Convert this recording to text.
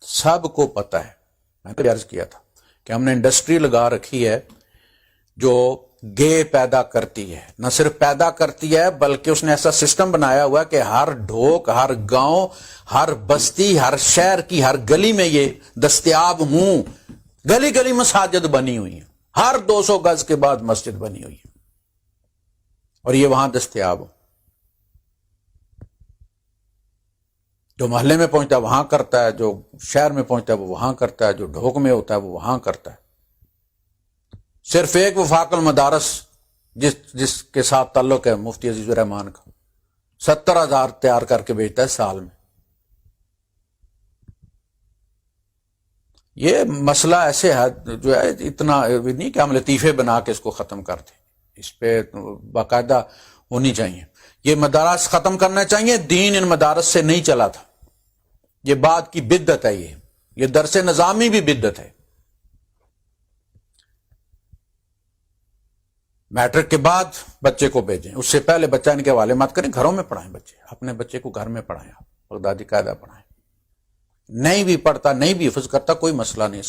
سب کو پتہ ہے. میں نے عرض کیا تھا کہ ہم نے انڈسٹری لگا رکھی ہے جو گے پیدا کرتی ہے. نہ صرف پیدا کرتی ہے بلکہ اس نے ایسا سسٹم بنایا ہوا ہے کہ ہر ڈھوک، ہر گاؤں، ہر بستی، ہر شہر کی ہر گلی میں یہ دستیاب ہوں. گلی گلی مساجد بنی ہوئی ہیں، ہر 200 گز کے بعد مسجد بنی ہوئی ہے اور یہ وہاں دستیاب ہو. جو محلے میں پہنچتا ہے وہاں کرتا ہے، جو شہر میں پہنچتا ہے وہ وہاں کرتا ہے، جو ڈھوک میں ہوتا ہے وہ وہاں کرتا ہے. صرف ایک وفاق المدارس جس کے ساتھ تعلق ہے مفتی عزیز الرحمان کا، 70,000 تیار کر کے بھیجتا ہے سال میں. یہ مسئلہ ایسے ہے جو ہے اتنا نہیں کہ ہم لطیفے بنا کے اس کو ختم کر دیں. اس پہ باقاعدہ ہونی چاہیے. یہ مدارس ختم کرنا چاہیے. دین ان مدارس سے نہیں چلا تھا. یہ بات کی بدعت ہے. یہ درس نظامی بھی بدعت ہے. میٹرک کے بعد بچے کو بھیجیں، اس سے پہلے بچہ ان کے حوالے مت کریں. گھروں میں پڑھائیں بچے، اپنے بچے کو گھر میں پڑھائیں، آپ بغدادی قاعدہ پڑھائیں. نہیں بھی پڑھتا، نہیں بھی حفظ کرتا، کوئی مسئلہ نہیں.